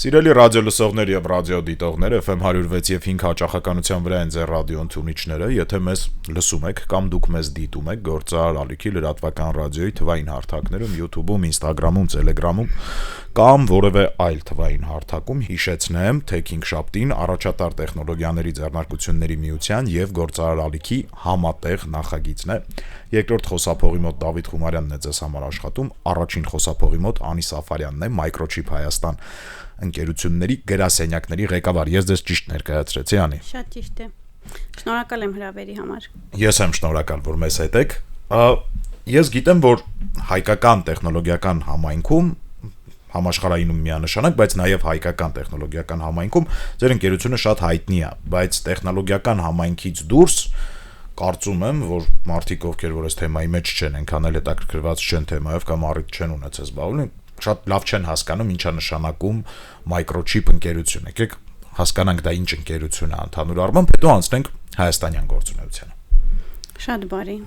Սիրելի ռադիո լսողներ եւ ռադիո դիտողներ, FM 106 եւ 5 հաճախականության վրա են ձեր ռադիո ընթունիչները, եթե մեզ լսում եք կամ դուք մեզ դիտում եք գործարար ալիքի լրատվական ռադիոյի թվային հարթակներում, YouTube-ում, Instagram-ում, Telegram-ում կամ որևէ այլ թվային հարթակում, հիշեցնեմ, թե Քինգշապտին առաջատար տեխնոլոգիաների ձեռնարկությունների միության եւ գործարար ալիքի համատեղ նախագիծն է։ Երկրորդ խոսափողի մոտ Դավիթ Խումարյանն է ձեզ համար աշխատում, առաջին խոսափողի մոտ Անի Սաֆարյանն է, Microchip Հայաստան ընկերությունների գրասենյակների ղեկավար։ Ես ձեզ ճիշտ ներկայացրեցի, Անի։ Շատ ճիշտ է։ Շնորհակալ եմ հրավերի համար։ Ես եմ շնորհակալ, որ մեզ հետ եք։ Ես գիտեմ, որ հայկական տեխնոլոգիական համայնքում համաշխարհայինում միանշանակ, բայց նաև հայկական տեխնոլոգիական համայնքում ձեր ընկերությունը շատ հայտնի է, բայց տեխնոլոգիական համայնքից դուրս կարծում եմ, որ մարդիկ, ովքեր որ այս թեմայի մեջ չեն, այնքան էլ հետաքրքրված չեն թեմայով կամ առիթ չեն ունեցել զբաղվել, շատ լավ չեն հասկանում ինչա նշանակում Microchip ընկերություն։ Եկեք հասկանանք դա ինչ ընկերություն է ընդհանուր առմամբ, հետո անցնենք հայաստանյան գործունեությանը։ Շատ բարի։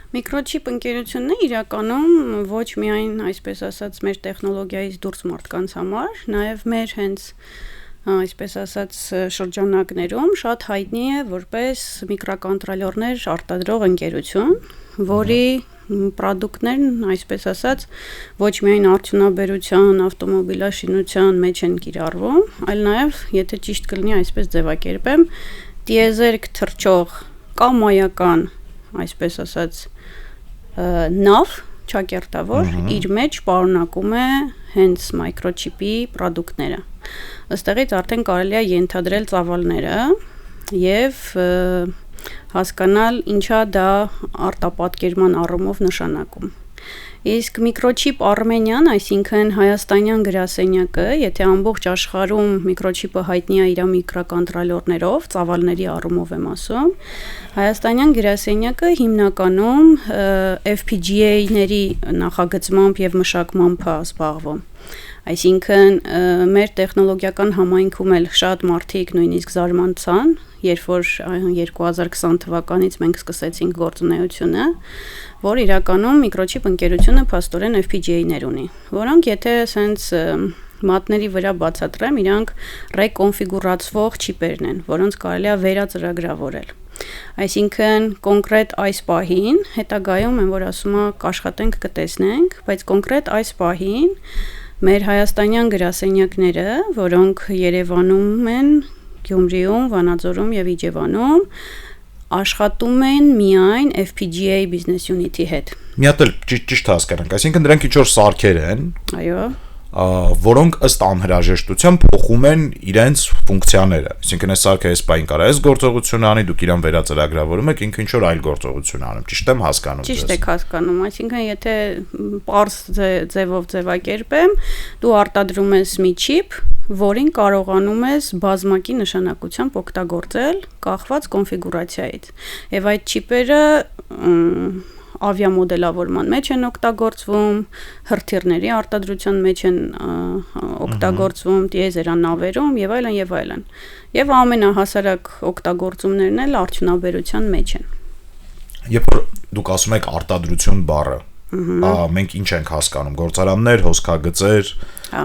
Microchip ընկերությունն է իրականում ոչ միայն, այսպես ասած, մեր տեխնոլոգիայից դուրս մարդկանց համար, նաև մեր հենց այսպես ասած շրջանակներում շատ հայտնի է որպես միկրոկոնտրոլյորներ արտադրող ընկերություն, որի պրոդուկտներն, այսպես ասած, ոչ միայն արդյունաբերության, ավտոմոբիլաշինության մեջ են կիրառվում, այլ նաև, եթե ճիշտ կլինի այսպես ձևակերպեմ, տիեզերք թռչող կամ մայական, այսպես ասած, նավ ճակերտավոր իր մեջ պարունակում է հենց Microchip-ի պրոդուկտները։ Այստեղից արդեն կարելի է ենթադրել ծավալները եւ հասկանալ ինչա դա արտապատկերման առումով նշանակում։ Իսկ Microchip Armenian, այսինքն հայաստանյան գրասենյակը, եթե ամբողջ աշխարհում Microchip-ը հայտնի է իր միկրոկոնտրոլյորներով, ծավալների առումով եմ ասում, հայաստանյան գրասենյակը հիմնականում FPGA-ների նախագծմամբ եւ մշակմամբ է զբաղվում։ Այսինքն մեր տեխնոլոգիական համայնքում էլ շատ մարդիկ նույնիսկ զարմացան, երբ որ 2020 թվականից մենք սկսեցինք գործունեությունը, որ իրականում Microchip ընկերությունը փաստորեն FPGA-ներ ունի, որոնք եթե սենց մատների վրա բացատրեմ, իրանք ռեկոնֆիգուրացվող չիպերն են, որոնց կարելի է վերածրագրավորել։ Այսինքն կոնկրետ այս պահին, հետագայում են որ ասում է կաշխատենք կտեսնենք, բայց կոնկրետ այս պահին մեր հայաստանյան գրասենյակները, որոնք Երևանում են, Գյումրիում, Վանաձորում եւ Իջևանում, աշխատում են միայն FPGA business unit-ի հետ։ Մի հատ էլ ճիշտ հասկանանք, այսինքն դրանք ինչ-որ սարքեր են։ Այո։ Որոնք ըստ անհրաժեշտության փոխում են իրենց ֆունկցիաները։ Այսինքն այս սարքը այս բային կարա այս գործողությունը անի, դուք իրան վերածրագրավորում եք, ինքը ինչ-որ այլ գործողություն անում։ Ճիշտ եմ հասկանում։ Ճիշտ եք հասկանում, այսինքն եթե պարզ ձևով ձևակերպեմ, դու արտադրում ես մի չիպ, որին կարողանում ես բազմակի նշանակությամբ օգտագործել կախված կոնֆիգուրացիայից։ Եվ այդ չիպերը ավիամոդելավորման մեջ են օգտագործվում, հրթիռների արտադրության մեջ են օգտագործվում, տիեզերանավերում եւ այլն եւ այլն։ Եվ ամենահասարակ օգտագործումներն էլ արդյունաբերության մեջ են։ Երբ որ դուք ասում եք արտադրություն բառը, մենք ինչ ենք հասկանում, գործարաններ, հոսքագծեր,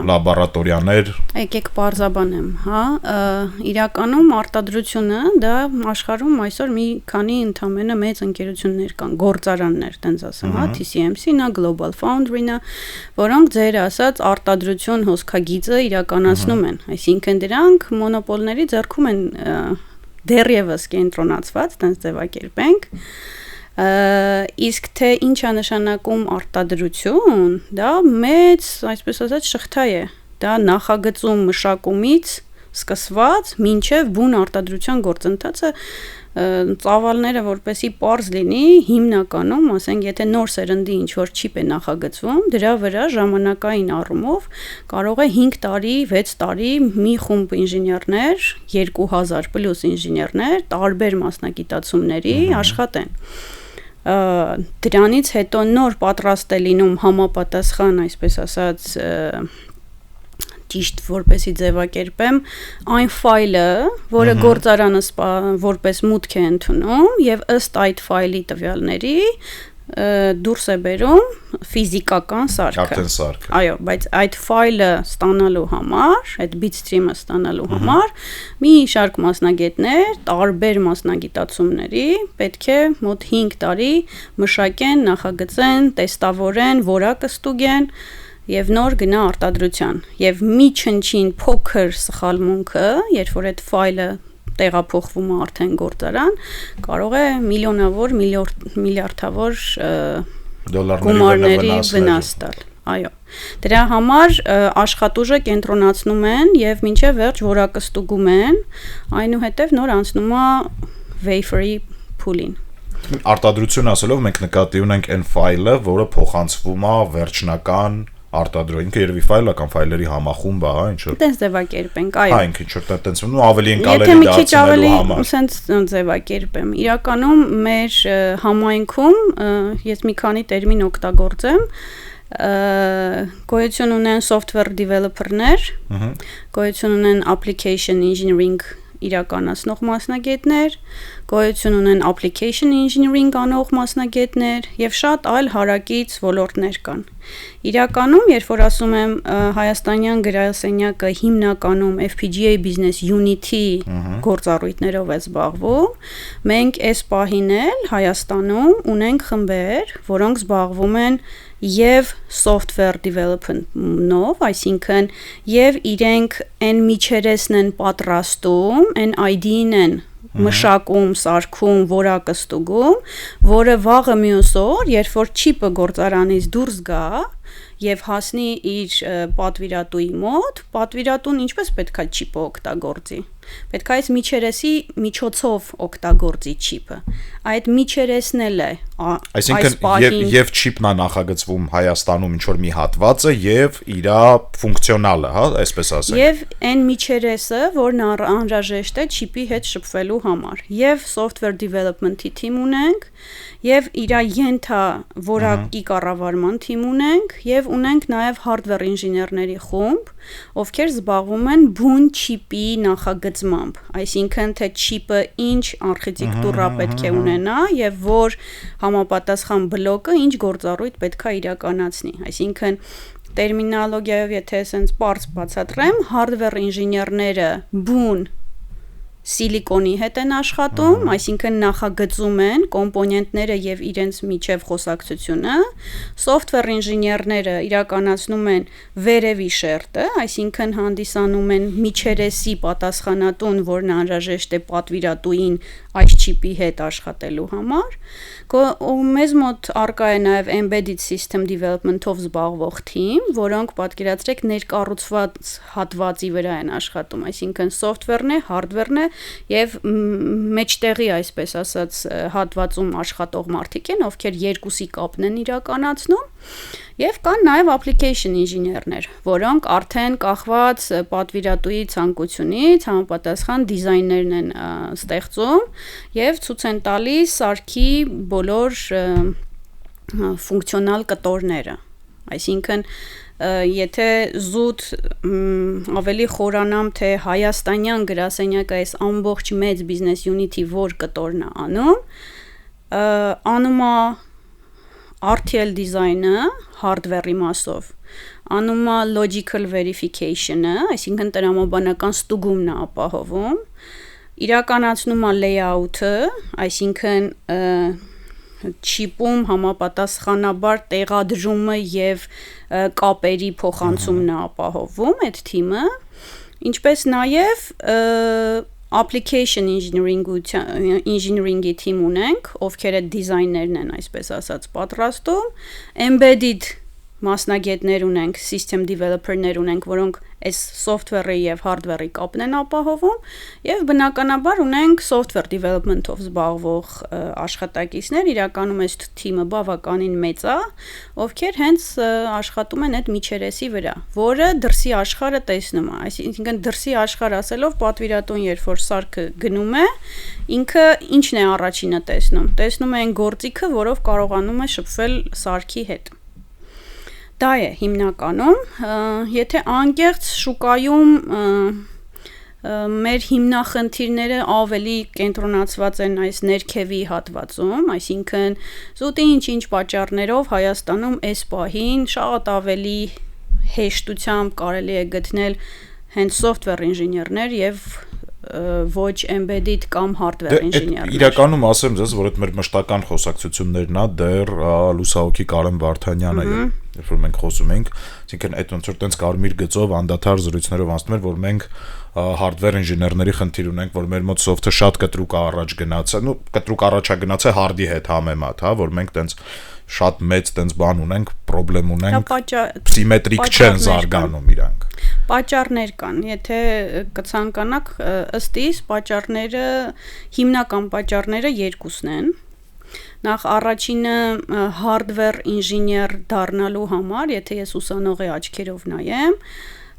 լաբորատորիաներ։ Եկեք պարզաբանեմ, իրականում արտադրությունը դա աշխարհում այսօր մի քանի ընդամենը մեծ ընկերություններ կան, գործարաններ, տենց ասեմ, TSMC-ն, Global Foundry-ն, որոնք ձեր ասած արտադրություն հոսքագիծը իրականացնում են, այսինքն դրանք մոնոպոլների ձեռքում են դեռևս կենտրոնացված, տենց ձևակերպենք։ Իսկ թե ինչ է նշանակում արտադրություն, դա մեծ, այսպես ասած, շղթա է, դա նախագծում մշակումից սկսված մինչև բուն արտադրության գործընթացը ծավալները որպեսի պարզ լինի, հիմնականում, ասենք, եթե նոր սերնդի ինչ-որ չիպ է նախագծվում, դրա վրա ժամանակային առումով կարող է 5 տարի, 6 տարի մի խումբ ինժեներներ, 2000 պլյուս ինժեներներ, տարբեր մասնագիտացումների աշխատեն։ Դրանից հետո նոր պատրաստ է լինում համապատասխան, այսպես ասած, ճիշտ որպեսի ձևակերպեմ, այն ֆայլը, որը գործարանը որպես մուտք է ընդունում եւ ըստ այդ ֆայլի տվյալների դուրս է բերում ֆիզիկական սարքը։ Արդեն սարքը։ Այո, բայց այդ ֆայլը ստանալու համար, այդ bitstream-ը ստանալու համար մի շարք մասնագետներ, տարբեր մասնագիտացումների պետք է մոտ 5 տարի մշակեն, նախագծեն, տեստավորեն, որակը ստուգեն եւ նոր գնա արտադրության։ Եւ մի չնչին փոքր սխալմունքը, երբ որ այդ ֆայլը տեղափոխվում է արդեն գործարան, կարող է միլիոնավոր, միլիարդավոր գումարների վնաս տալ։ Այո։ Դրա համար աշխատուժը կենտրոնացնում են եւ մինչեւ վերջ որակը ստուգում են, այնուհետեւ նոր անցնում է wafer-ի փուլին։ Արտադրություն ասելով մենք նկատի ունենք այն ֆայլը, որը փոխանցվում է վերջնական արտադրողին, ինքը երևի ֆայլը կամ ֆայլերի համախումբ է, հա, ինչ որ։ Տենց ձևակերպենք, այո։ Հա, ինքը ինչ որ տենց ու ավելի ընկալելի դարձնելու համար։ Եթե մի քիչ ավելի ձևակերպեմ, իրականում մեր համայնքում ես մի քանի տերմին օգտագործեմ, գոյություն ունեն software developer-ներ, գոյություն ունեն application engineering իրականացնող մասնագետներ, գոյություն ունեն application engineering անող մասնագետներ եւ շատ այլ հարակից ոլորտներ կան։ Իրականում, երբ որ ասում եմ հայաստանյան գրասենյակը հիմնականում FPGA Business Unity գործառույթներով է զբաղվում, մենք այս պահին էլ Հայաստանում ունենք խմբեր, որոնք զբաղվում են եւ software development-նով, այսինքն եւ իրենք այն միջերեսն են պատրաստում, այն ID-ն են մշակում, սարքում, որակը ստուգում, որը վաղը մյուս օր, երբ որ չիպը գործարանից դուրս գա եւ հասնի իր պատվիրատուի մոտ, պատվիրատուն ինչպես պետքա չիպը օգտագործի։ Պետքա այս միջերեսի միջոցով օգտագործի չիպը։ Այդ միջերեսն էլ է այսինքն եւ չիպն է նախագծվում Հայաստանում ինչ որ մի հատվածը եւ իր ֆունկցիոնալը, հա, այսպես ասենք։ Եվ այն միջերեսը, որն անհրաժեշտ է չիպի հետ շփվելու համար։ Եվ software development-ի թիմ ունենք, եւ իր ենթա որակի կառավարման թիմ ունենք, եւ ունենք նաեւ hardware ինժեներների խումբ, ովքեր զբաղվում են բուն չիպի նախագծմամբ, այսինքն թե չիպը ինչ արխիտեկտուրա պետք է ունենա եւ որ համապատասխան բլոկը ինչ գործառույթ պետք է իրականացնի, այսինքն տերմինոլոգիայով եթե ասենց པարզ բացատրեմ, hardware ինժեներները բուն սիլիկոնի հետ են աշխատում, այսինքն նախագծում են կոմպոնենտները եւ իրենց միջև խոսակցությունը, software ինժեներները իրականացնում են վերևի շերտը, այսինքն հանդիսանում են միջերեսի պատասխանատուն, որն անհրաժեշտ է պատվիրատուին այս չիպի հետ աշխատելու համար, մեզ մոտ արկա է նաեւ embedded system development-ով զբաղվող թիմ, որոնք պատկերացրեք ներկառուցված հատվածի վրա են աշխատում, այսինքն software-ն է, hardware-ն է եւ մեջտեղի այսպես ասած հատվածում աշխատող մարդիկ են, ովքեր երկուսի կապն են իրականացնում եւ կան նաեւ application ինժեներներ, որոնք արդեն կախված պատվիրատուի ցանկությունից համապատասխան դիզայներն են ստեղծում եւ ցույց են տալիս սարքի բոլոր ֆունկցիոնալ կտորները, այսինքն եթե զուտ ավելի խորանամ թե հայաստանյան գրասենյակը այս ամբողջ մեծ business unit-ի որ կտորն է անում է RTL design-ը hardware-ի մասով, անում է logical verification-ը, այսինքն տրամաբանական ստուգումն է ապահովում, իրականացնում է layout-ը, այսինքն չիպում համապատասխանաբար տեղադրումը եւ կապերի փոխանցումն է ապահովում այդ թիմը, ինչպես նաեւ application engineering-ի թիմ ունենք, ովքեր այդ դիզայներն են, այսպես ասած, պատրաստում, embedded մասնագետներ ունենք, system developer-ներ ունենք, որոնք այս software-ի եւ hardware-ի կապն են ապահովում, եւ բնականաբար ունենք software development-ով զբաղվող աշխատակիցներ, իրականում այս թիմը բավականին մեծ է, ովքեր հենց աշխատում են այդ միջերեսի վրա, որը դրսի աշխարհը տեսնում է, այսինքն դրսի աշխարհ ասելով պատվիրատուն, երբ որ սարքը գնում է, ինքը ինչն է առաջինը տեսնում է այն գործիքը, որով կարողանում է շփվել սարքի հետ։ Դա է հիմնականում, եթե անկեղծ շուկայում մեր հիմնախնդիրները ավելի կենտրոնացված են այս ներքևի հատվածում, այսինքն զուտի ինչ պատճառներով Հայաստանում այս պահին շատ ավելի հեշտությամբ կարելի է գտնել հենց software ինժեներներ եւ ոչ embedded կամ hardware ինժեներներ։ Իրականում ասեմ ձեզ, որ այդ մեր մշտական խոսակցություններն է դեռ լուսահոգի Կարեն Վարդանյանը, երբ որ մենք խոսում ենք, այսինքն այդ ոնց որ տենց կարմիր գծով անդադար զրույցներով անցնում էր, որ մենք hardware ինժեներների խնդիր ունենք, որ մեր մոտ soft-ը շատ կտրուկ առաջ գնացել, կտրուկ առաջա գնացել hard-ի հետ համեմատ, հա, որ մենք տենց շատ մեծ տենց բան ունենք, խնդրեմ ունենք, սիմետրիկ չեն զարգանում իրանք։ Պատճառներ կան, եթե կցանկանաք ըստ իս պատճառները, հիմնական պատճառները երկուսն են։ Նախ առաջինը hardware ինժեներ դառնալու համար, եթե ես ուսանողի աչքերով նայեմ,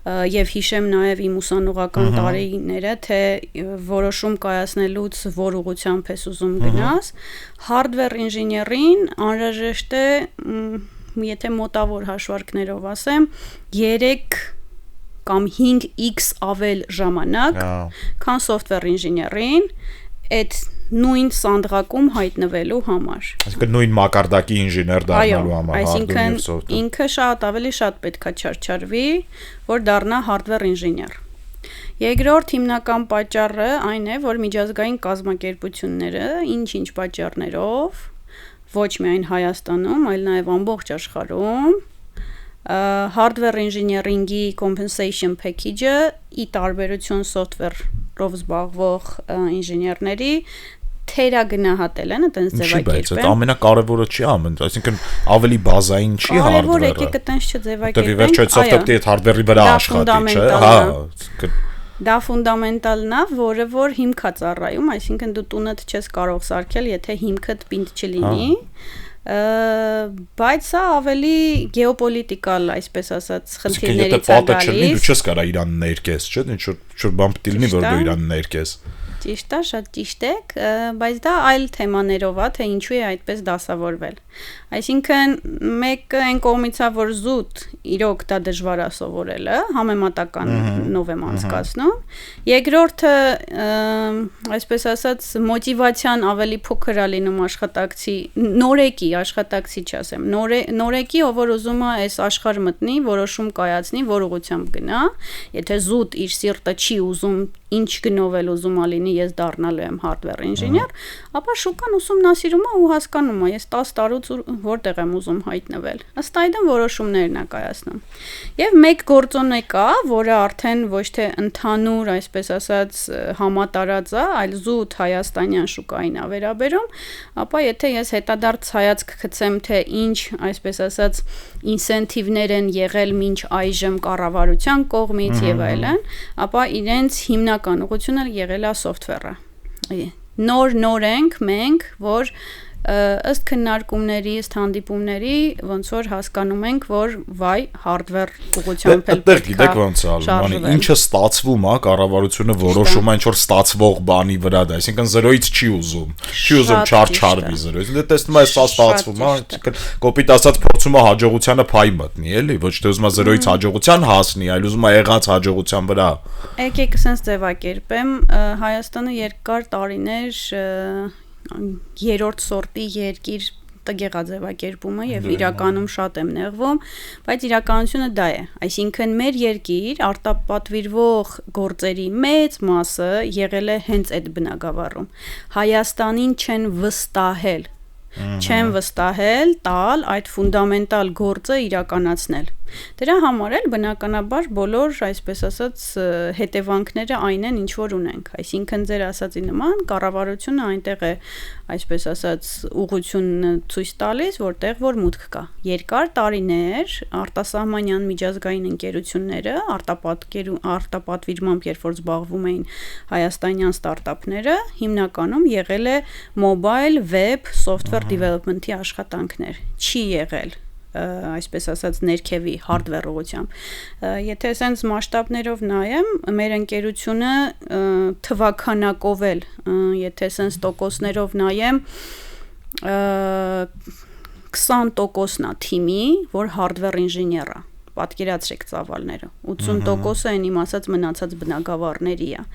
եւ հիշեմ նաեւ իմ ուսանողական տարիները, թե որոշում կայացնելուց որ ուղղությամբ ես ուզում գնաս, hardware ինժեներին անհրաժեշտ է, եթե մոտավոր հաշվարկներով ասեմ, 3 կամ 5x ավել ժամանակ, քան software ինժեներին, այդ նույն սանդղակում հայտնվելու համար։ Այսինքն նույն մակարդակի ինժեներ դառնալու համար, այսինքն ինքը շատ ավելի շատ պետքա չարչարվի, որ դառնա hardware ինժեներ։ Երկրորդ հիմնական պատճառը այն է, որ միջազգային կազմակերպությունները ինչ պատճառներով, ոչ միայն Հայաստանում, այլ նաև ամբողջ աշխարհում, hardware engineering-ի compensation package-ը ի տարբերություն software-ով զբաղվող ինժեներների թերագնահատել են, այտենց ձևակերպել։ Բայց ամենակարևորը չի ամեն, այսինքն ավելի բազային չի hardware-ը։ Կարևոր եկեք այտենց չձևակերպենք։ Դե վերջը software-ի հետ hardware-ի վրա աշխատի, չէ՞։ Հա։ Դա ֆունդամենտալն է, որը որ հիմք է ծառայում, այսինքն դու տունդ չես կարող սարքել, եթե հիմքդ պինդ չլինի։ Բայց սա ավելի գեոպոլիտիկալ, այսպես ասած, խնդիրներից է գալիս։ Դու չես կարա իրան ներկես, չէ՞, ինչ-որ բան պետք է լինի, որ դու իրան ներկես։ Ճիշտ է, շատ ճիշտ եք, բայց դա այլ թեմաներով է, թե ինչու է այդպես դասավորվել։ Այսինքն մեկը այն կողմից է, որ զուտ իրոք դա դժվար է սովորելը, համեմատականով եմ անցկացնում։ Երկրորդը, այսպես ասած, մոտիվացիան ավելի փոքր է լինում աշխատակցի, նորեկի աշխատակցի չասեմ, նորեկի, ով որ ուզում է այս աշխարհ մտնի, որոշում կայացնի, որ ուղղությամբ գնա, եթե զուտ իր սիրտը չի ուզում ինչ գնով էլ ուզում է լինի, ես դառնալու եմ hardware ինժեներ, ապա շուկան ուսումնասիրում է ու հասկանում է, ես 10 տարուց որտեղ եմ ուզում հայտնվել։ Ըստ այդմ որոշումներն է կայացնում։ Եվ մեկ գործոն կա, որը արդեն ոչ թե ընդհանուր, այսպես ասած, համատարած է, այլ զուտ հայաստանյան շուկային է վերաբերում, ապա եթե ես հետադարձ հայացք գցեմ, թե ինչ, այսպես ասած, ինսենթիվներ են եղել մինչ այժմ կառավարության կողմից եւ այլն, ապա իրենց հիմնական ուղղությունը եղել է software-ը։ Նոր ենք մենք, որ ըստ քննարկումների, ըստ հանդիպումների, ոնց որ հասկանում ենք, որ վայ hardware ուղղությամբ էլ պետք է գիտեք ոնց է, ինչը ստացվում է, կառավարությունը որոշում է ինչ-որ ստացվող բանի վրա, դա, այսինքն 0-ից չի ուզում չարչարվի 0-ից, դե տեսնում ես սա ստացվում է, այսինքն կոպիտ ասած փորձում է հաջողությանը փայ մտնի, էլի, ոչ թե ուզում է 0-ից հաջողության հասնի, այլ ուզում է եղած հաջողության վրա։ Եկեք sense ձևակերպեմ, Հայաստանը երկար տարիներ երրորդ սորտի երկիր տգեղաձևակերպումը եւ իրականում շատ եմ նեղվում, բայց իրականությունը դա է, այսինքն մեր երկիր արտապատվիրվող գործերի մեծ մասը եղել է հենց այդ բնագավառում։ Հայաստանին չեն վստահել տալ այդ ֆունդամենտալ գործը իրականացնել։ Դրա համար էլ բնականաբար բոլոր, այսպես ասած, հետևանքները այն են, ինչ որ ունենք։ Այսինքն ձեր ասածի նման կառավարությունը այնտեղ է, այսպես ասած, ուղղությունը ցույց տալիս, որտեղ որ մուտք կա։ Երկար տարիներ արտասահմանյան միջազգային ընկերությունները արտապատվիրմամբ, երբ որ զբաղվում էին հայաստանյան ստարտափները, հիմնականում եղել է mobile web software development-ի աշխատանքներ։ Չի եղել այսպես ասած ներքևի hardware ուղղությամբ։ Եթե sense մասշտաբներով նայեմ, մեր ընկերությունը թվականակով էլ, եթե sense տոկոսներով նայեմ, 20%-ն է թիմի, որ hardware ինժեներ է։ պատկերացրեք ծավալները 80%-ը այն իմ ասած մնացած բնագավառների է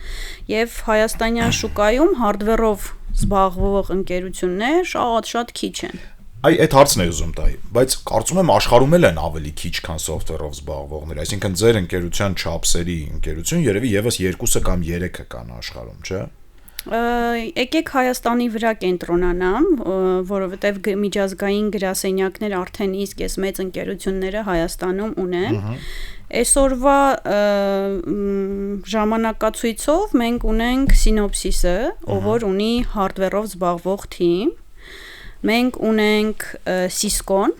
եւ հայաստանյան շուկայում hardware-ով զբաղվող ընկերություններ շատ քիչ են Այդ հարցն է ուզում տալ, բայց կարծում եմ աշխարհում էլ են ավելի քիչ, քան software-ով զբաղվողներ, այսինքն ձեր ընկերության չափսերի ընկերություն երևի եւս 2 կամ 3 կան աշխարհում, չէ՞։ Եկեք Հայաստանի վրա կենտրոնանամ, որովհետև միջազգային գրասենյակներ արդեն իսկ այս մեծ ընկերությունները Հայաստանում ունեն։ Այսօրվա ժամանակացույցով մենք ունենք Synopsys-ը, ով որ ունի hardware-ով զբաղվող թիմ։ Մենք ունենք Cisco-ն,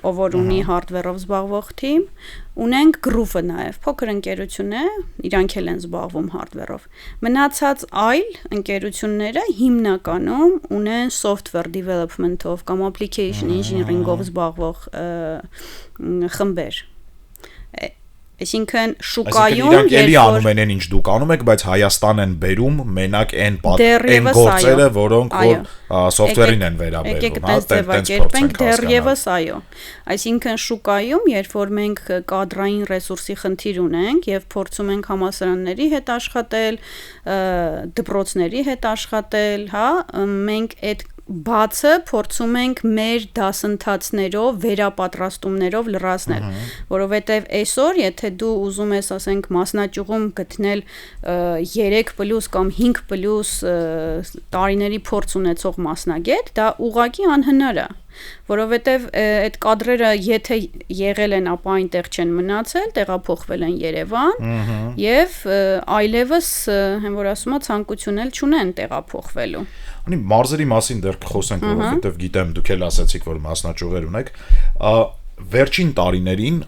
ով որ ունի hardware-ով զբաղվող թիմ, ունենք Groove-ը նաև, փոքր ընկերություն է, իրանք էլ են զբաղվում hardware-ով։ Մնացած այլ ընկերությունները հիմնականում ունեն software development-ով կամ application engineering-ով զբաղվող խմբեր։ Այսինքն շուկայում երբ անում են ինչ դուք անում եք, բայց Հայաստան են բերում մենակ այն գործերը, որոնք որ software-ին են վերաբերվում, հա, տենց դեռևս այո։ Այսինքն շուկայում, երբ որ մենք կադրային ռեսուրսի խնդիր ունենք եւ փորձում ենք համալսարանների հետ աշխատել, դպրոցների հետ աշխատել, հա, մենք այդ բացը փորձում ենք մեր դասընթացներով, վերապատրաստումներով լրացնել, որովհետև այսօր, եթե դու ուզում ես, ասենք, մասնաճյուղում գտնել 3+ կամ 5+ տարիների փորձ ունեցող մասնագետ, դա ուղղակի անհնար է, որովհետև այդ կադրերը եթե եղել են, ապա այնտեղ չեն մնացել, տեղափոխվել են Երևան եւ այլևս, հեն որ ասում եմ, ցանկություն էլ չունեն տեղափոխվելու։ Անի մարզերի մասին դեռ կխոսենք, որովհետև գիտեմ դուք էլ ասացիք, որ մասնաճյուղեր ունեք, վերջին տարիներին,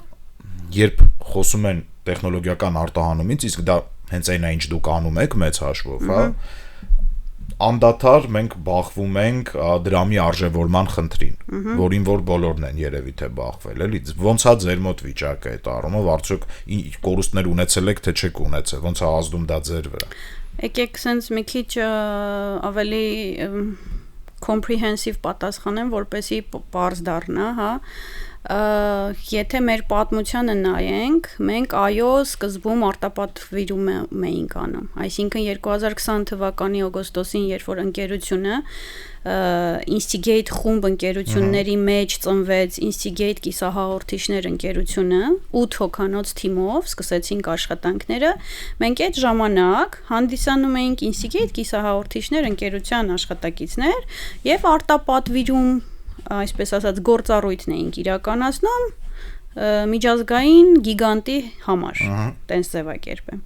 երբ խոսում են տեխնոլոգիական արտահանումից, իսկ դա հենց այն է, ինչ դուք անում եք մեծ հաշվով, հա, անդադար մենք բախվում ենք դրամի արժևորման խնդրին, որին որ բոլորն են երևի թե բախվել, էլի, ոնց է ձեր մոտ վիճակը այդ առումով, արդյոք կորուստներ ունեցել եք, թե չեք ունեցել, ոնց է ազդում դա ձեր վրա։ Եկեք սենց մի քիչ ավելի comprehensive պատասխանեմ, որպեսզի պարզ դառնա, հա։ Եթե մեր պատմությանը նայենք, մենք այո սկզբում արտապատվիրում էինք անում, այսինքն 2020 թվականի օգոստոսին, երբ որ ընկերությունը Instigate խումբ ընկերությունների մեջ ծնվեց Instigate կիսահաղորդիչներ ընկերությունը 8 հոգանոց թիմով սկսեցինք աշխատանքները, մենք այդ ժամանակ հանդիսանում էինք Instigate կիսահաղորդիչներ ընկերության աշխատակիցներ եւ արտապատվիրում այսպես ասած գործառույթն էինք իրականացնում միջազգային գիգանտի համար, տենց ձևակերպեմ։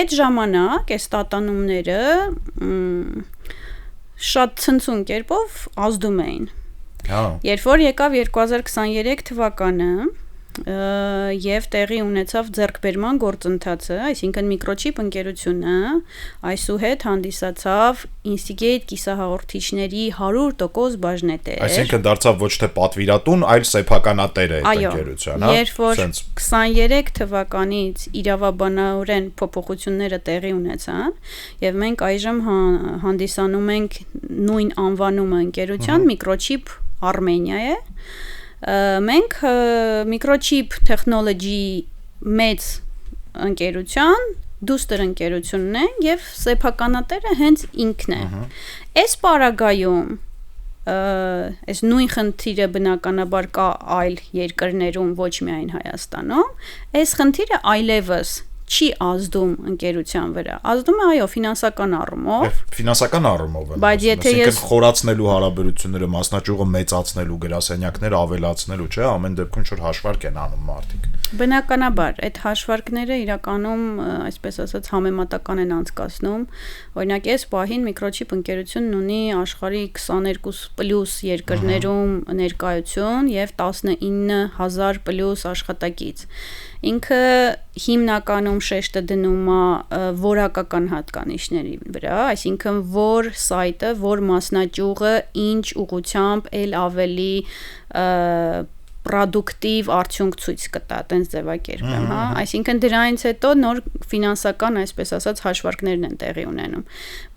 Այդ ժամանակ այս տատանումները շատ ցնցուն կերպով ազդում էին։ Երբ որ եկավ 2023 թվականը եւ տեղի ունեցավ ձեռքբերման գործընթացը, այսինքն Microchip ընկերությունը այսուհետ հանդիսացավ Instigate կիսահաղորդիչների 100% բաժնետեր։ Այսինքն դարձավ ոչ թե պատվիրատուն, այլ սեփականատեր է այդ ընկերության, հա։ Երբ որ 23 թվականից իրավաբանորեն փոփոխությունները տեղի ունեցան եւ մենք այժմ հանդիսանում ենք նույն անվանումը ընկերության Microchip Armenia է։ Մենք Microchip Technology մեծ ընկերության դուստր ընկերությունն է եւ սեփականատերը հենց ինքն է։ Այս պարագայում այս նույն խնդիրը բնականաբար կա այլ երկրներում, ոչ միայն Հայաստանում, այս խնդիրը այլևս չի ազդում ընկերության վրա, ազդում է այո ֆինանսական առումով։ Ֆինանսական առումով եմ, բայց եթե ես խորացնելու հարաբերությունները, մասնաճյուղը մեծացնելու, գրասենյակները ավելացնելու, չէ, ամեն դեպքում ինչ-որ հաշվարկ են անում մարդիկ։ Բնականաբար, այդ հաշվարկները իրականում, այսպես ասած, համեմատական են անցկացնում։ Օրինակ, այս պահին Microchip ընկերությունն ունի աշխարհի 22+ երկրներում ներկայություն եւ 19000+ աշխատակից։ Ինքը հիմնականում շեշտը դնում է որակական հատկանիշների վրա, այսինքն որ սայթը, որ մասնաճյուղը ինչ ուղղությամբ էլ ավելի պրոդուկտիվ արդյունք ցույց կտա, տենց ձևակերպեմ, հա, այսինքն դրանից հետո նոր ֆինանսական, այսպես ասած, հաշվարկներն են տեղի ունենում,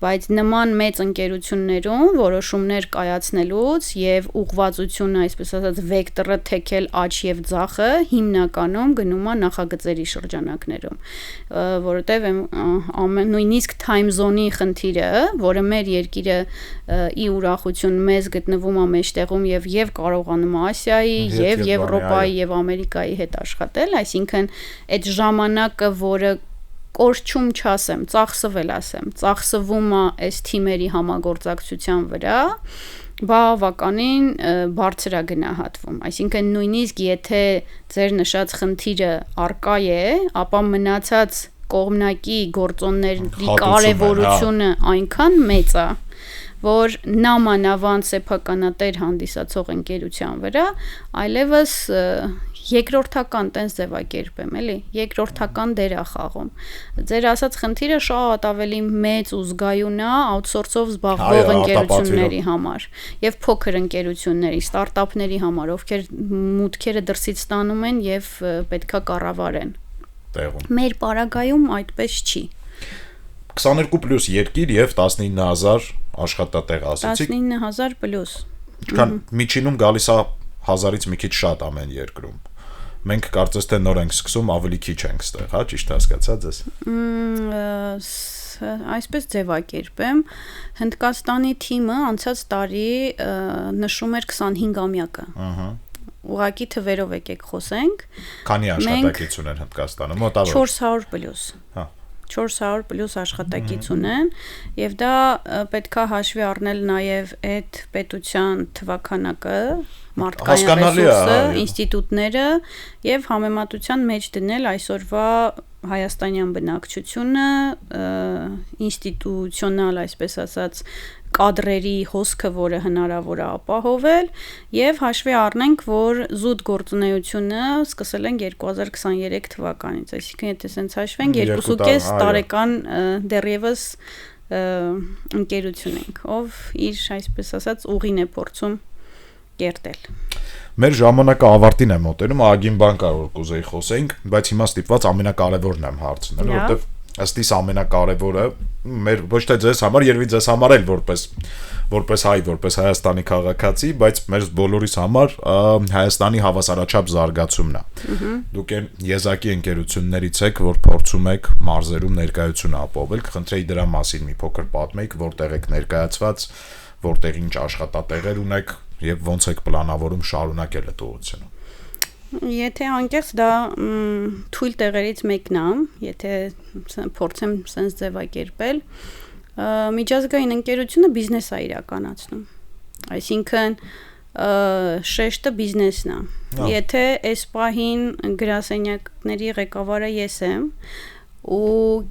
բայց նման մեծ ընկերություններում որոշումներ կայացնելուց եւ ուղղվածությունը, այսպես ասած, վեկտորը թեքել աճ եւ ձախը հիմնականում գնում է նախագծերի շրջանակներում, որովհետեւ նույնիսկ time zone-ի խնդիրը, որը մեր երկիրը ի ուրախություն մեզ գտնվում է մեջտեղում եւ կարողանում է Ասիայի եւ Եվրոպայի եւ Ամերիկայի հետ աշխատել, այսինքն այդ ժամանակը, որը կորչում չասեմ, ծախսվել ասեմ, ծախսվում է այս թիմերի համագործակցության վրա, բավականին բարձր է գնահատվում, այսինքն նույնիսկ եթե ձեր նշած խնդիրը առկա է, ապա մնացած կողմնակի գործոնների կարևորությունը այնքան մեծ է, որ նամանավանդ սեփականատեր հանդիսացող ընկերության վրա այլևս երկրորդական տենց ձևակերպեմ, էլի, երկրորդական դեր է խաղում։ Ձեր ասած խնդիրը շատ ավելի մեծ ու զգայուն է outsource-ով զբաղվող ընկերությունների համար եւ փոքր ընկերությունների, ստարտափների համար, ովքեր մուտքերը դրսից ստանում են եւ պետքա կառավարեն։ Մեր պարագայում այդպես չի։ 22+ երկիր եւ 19000 աշխատատեղ ասացիք 19000 պլյուս Ինչքան միջինում գալիս է 1000-ից մի քիչ շատ ամեն երկրում մենք կարծես թե նոր ենք սկսում ավելի քիչ ենք ստեղ հա ճիշտ հասկացած ես այսպես ձևակերպեմ Հնդկաստանի թիմը անցած տարի նշում էր 25-ամյակը ուղղակի թվերով եկեք խոսենք քանի աշխատակից ունեն Հնդկաստանում մոտավոր 400 պլյուս հա 400 պլյուս աշխատակից ունեն եւ դա պետքա հաշվի առնել նաեւ այդ պետության թվականակը մարդկային ռեսուրսը ինստիտուտները եւ համեմատության մեջ դնել այսօրվա հայաստանյան բնակչությունը ինստիտուցիոնալ այսպես ասած կադրերի հոսքը, որը հնարավոր է ապահովել եւ հաշվի առնենք, որ զուտ գործունեությունը սկսել են 2023 թվականից, այսինքն եթե սենց հաշվենք 2.5 տարեկան դեռևս ընկերություն ենք, ով իր այսպես ասած ուղին է փորձում կերտել։ Մեր ժամանակը ավարտին է մոտենում, ագին բան կար որ կուզեի խոսենք, բայց հիմա ստիպված ամենակարևորն եմ հարցնել, որովհետեւ ըստ իս ամենակարևորը մեր ոչ թե ձեզ համար, երևի ձեզ համար էլ որպես հայ, որպես Հայաստանի քաղաքացի, բայց մեր բոլորիս համար Հայաստանի հավասարաչափ զարգացումն է։ Դուք այն եզակի ընկերություններից եք, որ փորձում եք մարզերում ներկայություն ապահովել, կխնդրեի դրա մասին մի փոքր պատմեք, որտեղ եք ներկայացված, որտեղ ինչ աշխատատեղեր ունեք եւ ոնց եք պլանավորում շարունակել այդ ուղղությունը։ Եթե անկեղծ դա թույլ տեղերից մեկն է, եթե փորձեմ sense ձևակերպել, միջազգային ընկերությունը բիզնես է իրականացնում։ Այսինքն շեշտը բիզնեսն է։ Եթե այս պահին գրասենյակների ղեկավարը ես եմ ու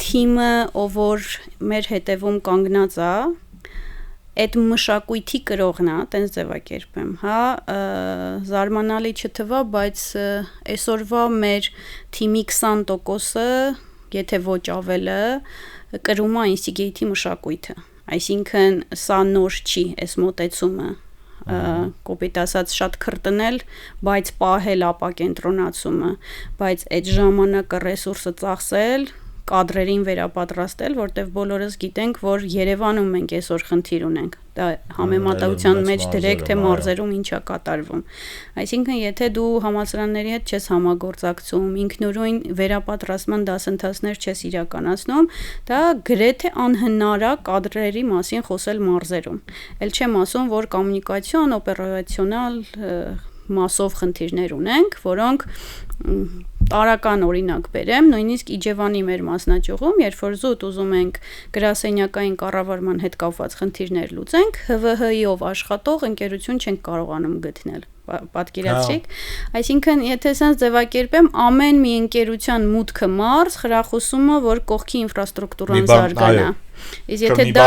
թիմը, ով որ մեր հետևում կանգնած է, այդ մշակույթի կրողն է, տենց ձևակերպեմ, հա, զարմանալի չթվա, բայց այսօրվա մեր թիմի 20%-ը, եթե ոչ ավելը, կրում է Instigate-ի մշակույթը, այսինքն սա նոր չի, այս մոտեցումը, կոպիտ ասած շատ քրտնել, բայց պահել ապակենտրոնացումը, բայց այդ ժամանակը ռեսուրսը ծախսել, կադրերին վերապատրաստել, որտեղ բոլորս գիտենք, որ Երևանում մենք այսօր խնդիր ունենք։ Դա համեմատության մեջ դրեք, թե մարզերում ինչա կատարվում։ Այսինքն, եթե դու համալսարանների հետ չես համագործակցում, ինքնուրույն վերապատրաստման դասընթացներ չես իրականացնում, դա գրեթե անհնար է կադրերի մասին խոսել մարզերում։ Էլ չեմ ասում, որ կոմունիկացիոն, օպերացիոնալ մասով խնդիրներ ունենք, որոնք տարական օրինակ բերեմ, նույնիսկ Իջևանի մեր մասնաճյուղում, երբ որ զուտ ուզում ենք գրասենյակային կառավարման հետ կապված խնդիրներ լուծենք, ՀՎՀ-ով աշխատող ընկերություն չենք կարողանում գտնել։ Պատկերացրիք, այսինքն եթե sense ձևակերպեմ, ամեն մի ընկերության մուտքը մարզ խրախուսումը, որ կողքի ինֆրաստրուկտուրան զարգանա։ Իսկ եթե դա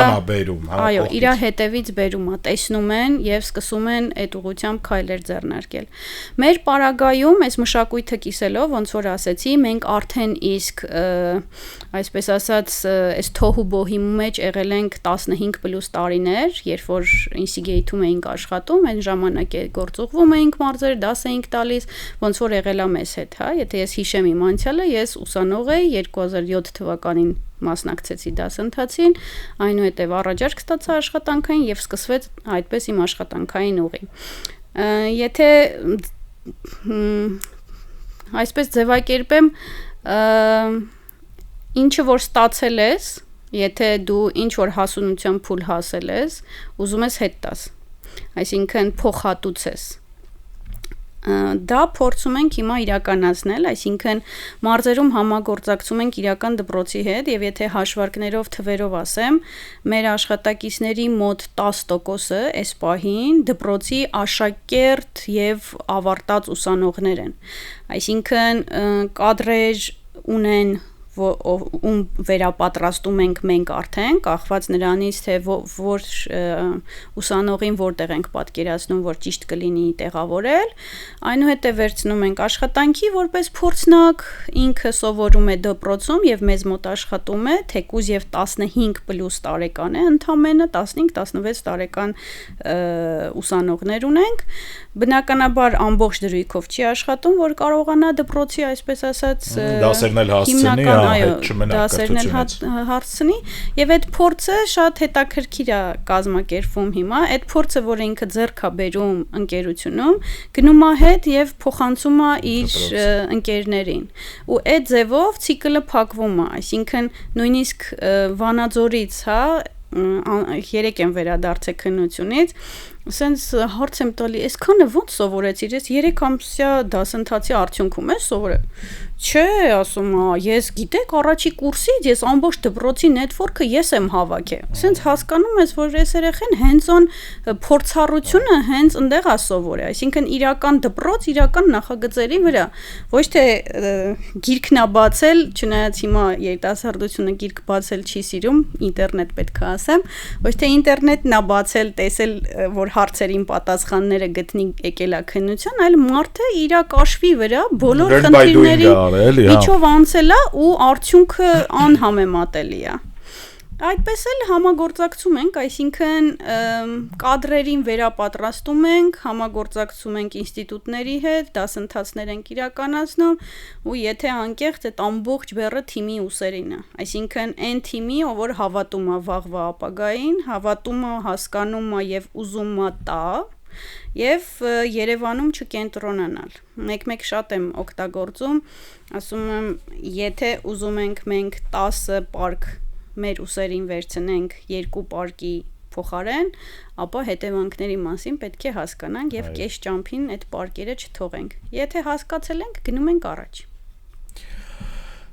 այո, իր հետևից բերում է, տեսնում են եւ սկսում են այդ ուղղությամբ քայլեր ձեռնարկել։ Մեր պարագայում այս մշակույթը կիսելով, ոնց որ ասեցի, մենք արդեն իսկ այսպես ասած, այս թոհուբոհի մեջ եղել ենք 15+ տարիներ, երբ որ Instigate-ում էինք աշխատում, այն ժամանակ է գործուղվում էինք մարզեր, դաս էինք տալիս, ոնց որ եղել է մեզ հետ, հա, եթե ես հիշեմ իմ անցյալը, ես ուսանող էի 2007 թվականին մասնակցեցի դասընթացին, այնուհետև առաջարկ ստացա աշխատանքային եւ սկսվեց այդպես իմ աշխատանքային ուղի։ Եթե այսպես ձևակերպեմ, ինչը որ ստացել ես, եթե դու ինչ որ հասունության փուլ հասել ես, ուզում ես հետ տաս, այսինքն փոխհատուցես, դա փորձում ենք հիմա իրականացնել, այսինքն մարզերում համագործակցում ենք իրական դպրոցի հետ եւ եթե հաշվարկներով թվերով ասեմ, մեր աշխատակիցների մոտ 10%-ը այս պահին դպրոցի աշակերտ եւ ավարտած ուսանողներ են, այսինքն կադրեր ունեն ում վերապատրաստում ենք մենք արդեն, կախված նրանից, թե որ ուսանողին որտեղ ենք պատկերացնում, որ ճիշտ կլինի տեղավորել, այնուհետև վերցնում ենք աշխատանքի որպես փորձնակ, ինքը սովորում է դպրոցում եւ մեզ մոտ աշխատում է, թեկուզ եւ 15+ տարեկան է, ընդամենը 15-16 տարեկան ուսանողներ ունենք, բնականաբար ամբողջ դրույքով չի աշխատում, որ կարողանա դպրոցի, այսպես ասած, դասերն հասցնի, դասերն հարցնի եւ այդ փորձը շատ հետաքրքիր է կազմակերպվում հիմա, այդ փորձը, որ ինքը ձեռք է բերում ընկերությունում, գնում է հետ եւ փոխանցում է իր ընկերներին։ Ու այդ ձևով ցիկլը փակվում է, այսինքն նույնիսկ Վանաձորից, հա, երեք եմ վերադարձել քննությունից, սենց հարց եմ տալի, այսքանը ոնց սովորեցիր, ես 3 ամսյա դասընթացի արդյունքում ես սովորել։ Չէ, ասում է, ես գիտեք, առաջի կուրսից ես ամբողջ դպրոցի նետվորքը ես եմ հավաքել։ Սենց հասկանում ես, որ այս երեխեն hands-on փորձառությունը հենց այնտեղ է սովորել, այսինքն իրական դպրոց, իրական նախագծերի վրա, ոչ թե գիրքն է բացել, չնայած հիմա երիտասարդությունը գիրք բացել չի սիրում, ինտերնետ պետք է ասեմ, ոչ թե ինտերնետն է բացել, տեսել, որ հարցերին պատասխանները գտնի եկել է քննության, այլ մարդը իր կաշվի վրա բոլոր խնդիրների միջով անցել է ու արդյունքը անհամեմատելի է։ Այդպես էլ համագործակցում ենք, այսինքն կադրերին վերապատրաստում ենք, համագործակցում ենք ինստիտուտների հետ, դասընթացներ ենք իրականացնում ու եթե անկեղծ այդ ամբողջ բեռը թիմի ուսերին է, այսինքն այն թիմի, որ հավատում է վաղվա ապագային, հավատում է, հասկանում է եւ ուզում է տա եւ Երևանում չկենտրոնանալ։ Մեկ-մեկ շատ եմ օգտագործում, ասում եմ, եթե ուզում ենք մենք 10 պարկ մեր ուսերին վերցնենք 2 պարկի փոխարեն, ապա հետևանքների մասին պետք է հասկանանք եւ կես ճամփին այդ պարկերը չթողենք։ Եթե հասկացել ենք, գնում ենք առաջ։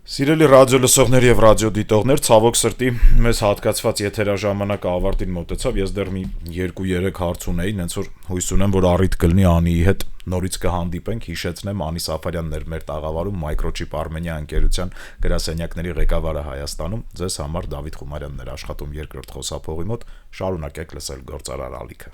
Սիրելի ռադիո լսողներ եւ ռադիոդիտողներ, ցավոք սրտի մեզ հատկացված եթերաժամանակը ավարտին մոտեցավ, ես դեռ մի 2-3 հարց ունեի, հենց որ հույս ունեմ, որ առիթ կլինի Անիի հետ նորից կհանդիպենք, հիշեցնեմ, Անի Սաֆարյանն էր մեր տաղավարում Microchip Armenia ընկերության գրասենյակների ղեկավարը Հայաստանում, ձեզ համար Դավիթ Խումարյանն էր աշխատում երկրորդ խոսափողի մոտ, շարունակեք լսել Գործարար ալիքը։